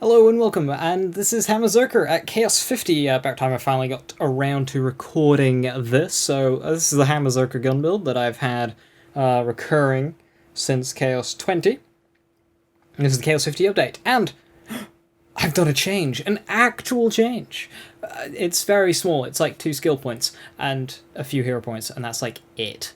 Hello and welcome, and this is Hammerzerker at Chaos 50. About time I finally got around to recording this. So this is the Hammerzerker gun build that I've had recurring since Chaos 20. And this is the Chaos 50 update, and I've done a change, an actual change. It's very small. It's like 2 skill points and a few hero points, and that's like it.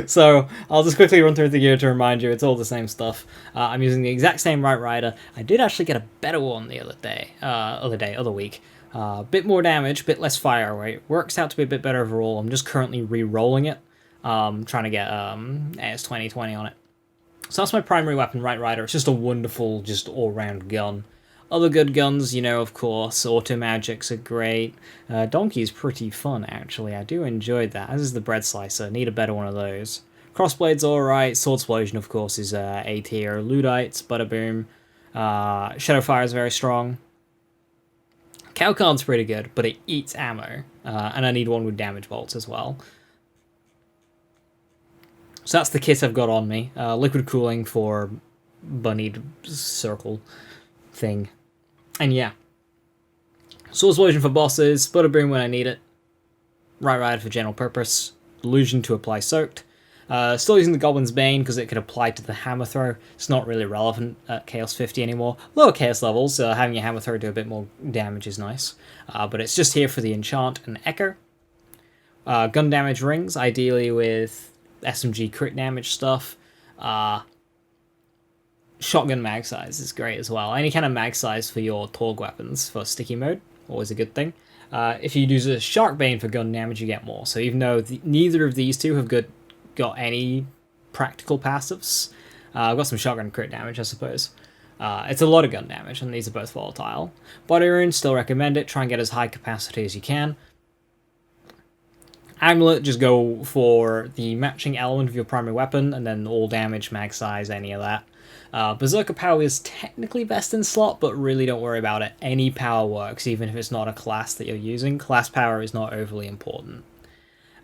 So I'll just quickly run through the gear to remind you it's all the same stuff. I'm using the exact same right rider. I did actually get a better one the other week. Bit more damage, bit less fire rate. Works out to be a bit better overall. I'm just currently re-rolling it, trying to get AS 2020 on it. So that's my primary weapon, right rider. It's just a wonderful, just all-round gun. Other good guns, you know, of course, auto magics are great. Donkey's pretty fun, actually. I do enjoy that. As is the bread slicer. Need a better one of those. Crossblade's alright. Sword Explosion, of course, is A tier. Luddites, Butterboom. Shadowfire is very strong. Cowcard's pretty good, but it eats ammo. And I need one with damage bolts as well. So that's the kit I've got on me. Liquid cooling for bunnied circle thing. And yeah. Sword Explosion for bosses, Butterboom when I need it. Right Rider for general purpose. Illusion to apply soaked. Still using the Goblin's Bane because it could apply to the hammer throw. It's not really relevant at Chaos 50 anymore. Lower Chaos levels, having your hammer throw do a bit more damage is nice. But it's just here for the enchant and echo. Gun damage rings, ideally with SMG crit damage stuff. Shotgun mag size is great as well. Any kind of mag size for your Torg weapons for sticky mode, always a good thing. If you use a Shark Bane for gun damage, you get more. So even though neither of these two have got any practical passives, I've got some shotgun crit damage, I suppose. It's a lot of gun damage, and these are both volatile. Body Rune, still recommend it. Try and get as high capacity as you can. Amulet, just go for the matching element of your primary weapon, and then all damage, mag size, any of that. Berserker Power is technically best in slot, but really don't worry about it. Any power works, even if it's not a class that you're using. Class power is not overly important.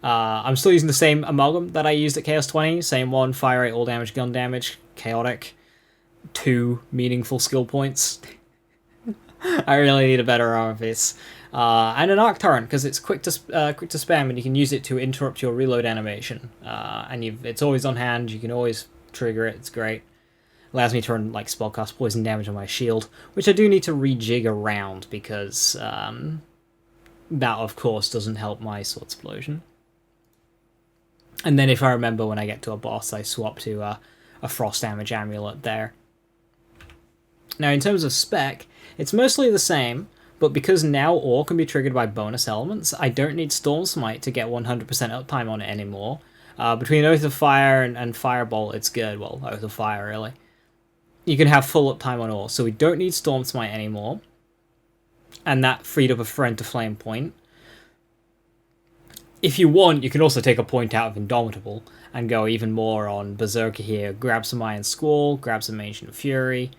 I'm still using the same amalgam that I used at Chaos 20. Same one, fire rate, all damage, gun damage, chaotic. 2 meaningful skill points. I really need a better armor piece. And an arc torrent, because it's quick to spam, and you can use it to interrupt your reload animation. And it's always on hand, you can always trigger it, it's great. Allows me to run like spellcast poison damage on my shield, which I do need to rejig around, because that of course doesn't help my Sword Explosion. And then if I remember when I get to a boss, I swap to a frost damage amulet there. Now in terms of spec, it's mostly the same, but because now ore can be triggered by bonus elements, I don't need Storm Smite to get 100% uptime on it anymore. Between Oath of Fire and Firebolt, it's good. Well, Oath of Fire, really. You can have full uptime on ore, so we don't need Storm Smite anymore. And that freed up a Friend to Flame point. If you want, you can also take a point out of Indomitable and go even more on Berserker here. Grab some Iron Squall, grab some Ancient Fury.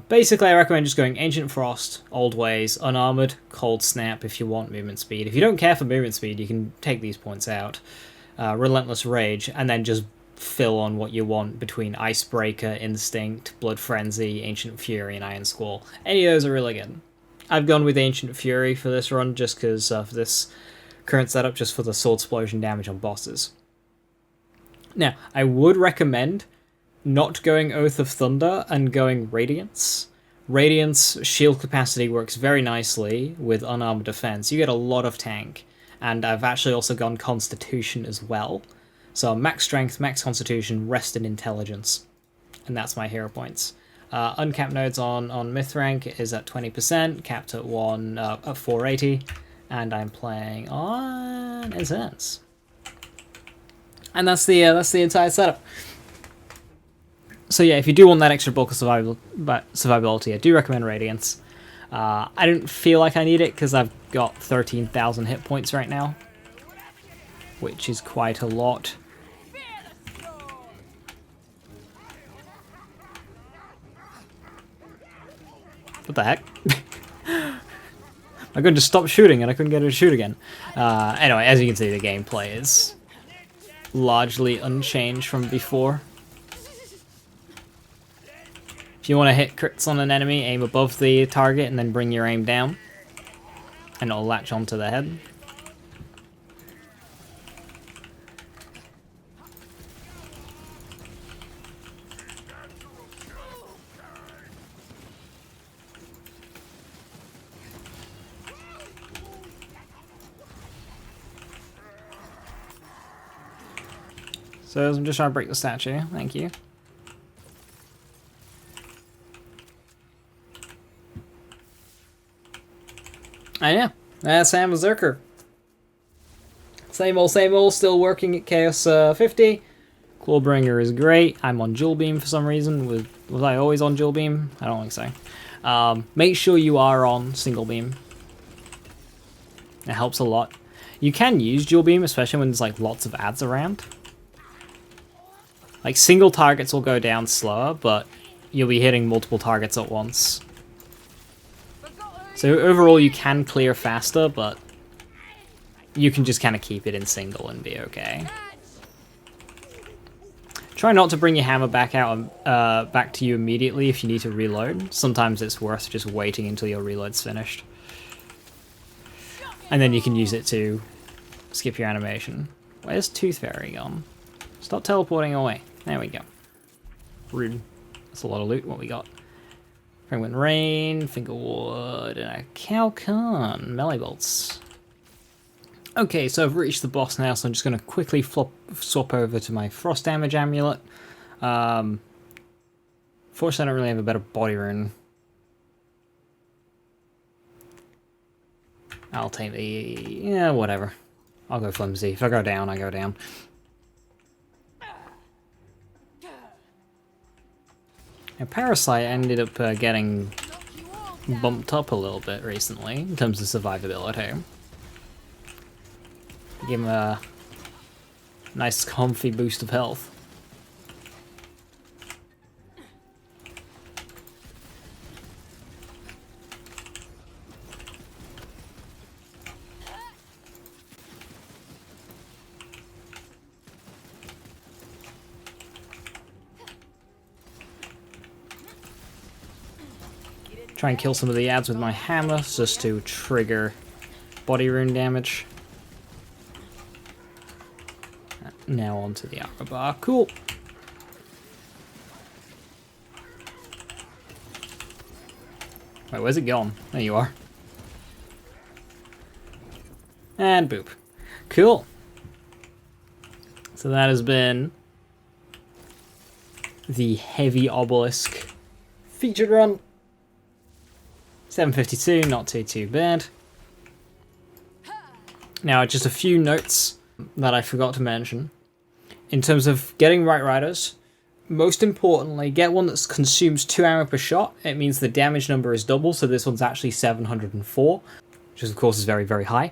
Basically, I recommend just going Ancient Frost, Old Ways, Unarmored, Cold Snap if you want movement speed. If you don't care for movement speed, you can take these points out. Relentless Rage, and then just fill on what you want between Icebreaker, Instinct, Blood Frenzy, Ancient Fury, and Iron Squall. Any of those are really good. I've gone with Ancient Fury for this run just because for this current setup, just for the Sword Explosion damage on bosses. Now, I would recommend not going Oath of Thunder and going Radiance. Radiance shield capacity works very nicely with unarmored defense. You get a lot of tank, and I've actually also gone Constitution as well. So max strength, max constitution, rest and intelligence. And that's my hero points. Uncapped nodes on myth rank is at 20%, capped at 480, and I'm playing on Incense. And that's the entire setup. So yeah, if you do want that extra bulk of survivability, I do recommend Radiance. I don't feel like I need it because I've got 13,000 hit points right now, which is quite a lot. What the heck? I couldn't just stop shooting and I couldn't get her to shoot again. Anyway, as you can see, the gameplay is largely unchanged from before. If you want to hit crits on an enemy, aim above the target and then bring your aim down. And it'll latch onto the head. So I'm just trying to break the statue. Thank you. And yeah, that's Hammerzerker. Same old, still working at Chaos 50. Clawbringer is great. I'm on Dual Beam for some reason. Was I always on Dual Beam? I don't think so. Make sure you are on Single Beam. It helps a lot. You can use Dual Beam, especially when there's like lots of ads around. Like single targets will go down slower, but you'll be hitting multiple targets at once. So overall you can clear faster, but you can just kind of keep it in single and be okay. Try not to bring your hammer back out, back to you immediately if you need to reload. Sometimes it's worth just waiting until your reload's finished. And then you can use it to skip your animation. Where's Tooth Fairy gone? Stop teleporting away. There we go. Rude. That's a lot of loot. What we got? Penguin Rain, Fingerwood, and a Calcon. Melee Bolts. Okay, so I've reached the boss now, so I'm just going to quickly swap over to my Frost Damage Amulet. Fortunately, I don't really have a better body rune. I'll take the... yeah, whatever. I'll go Flimsy. If I go down, I go down. Now, Parasite ended up getting bumped up a little bit recently in terms of survivability. Give him a nice comfy boost of health. Try and kill some of the ads with my hammer just to trigger body rune damage. Now onto the armor bar. Cool. Wait, where's it gone? There you are. And boop. Cool. So that has been the Heavy Obelisk featured run. 752, not too bad. Now, just a few notes that I forgot to mention. In terms of getting right riders, most importantly, get one that consumes 2 ammo per shot. It means the damage number is double, so this one's actually 704, which of course is very, very high.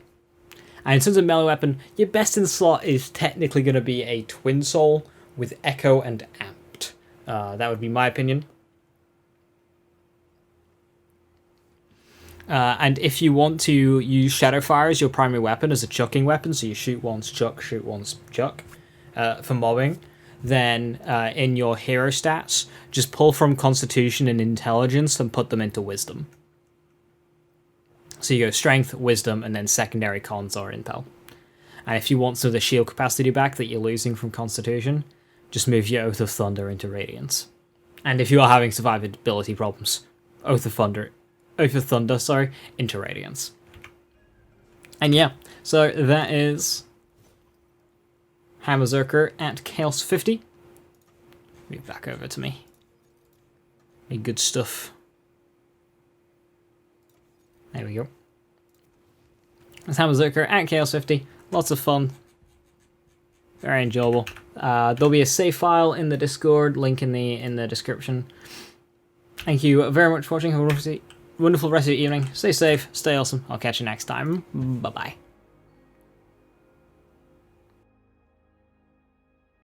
And in terms of melee weapon, your best in slot is technically going to be a Twin Soul with Echo and Amped. That would be my opinion. And if you want to use Shadowfire as your primary weapon, as a chucking weapon, so you shoot once, chuck, for mobbing, then in your hero stats, just pull from Constitution and Intelligence and put them into Wisdom. So you go Strength, Wisdom, and then secondary cons or Intel. And if you want some of the shield capacity back that you're losing from Constitution, just move your Oath of Thunder into Radiance. And if you are having survivability problems, Oath of Thunder, into Radiance. And yeah, so that is Hammerzerker at Chaos 50. Move back over to me. Any good stuff. There we go. That's Hammerzerker at Chaos 50. Lots of fun. Very enjoyable. There'll be a save file in the Discord, link in the description. Thank you very much for watching. Have a wonderful rest of your evening. Stay safe, stay awesome. I'll catch you next time. Bye-bye.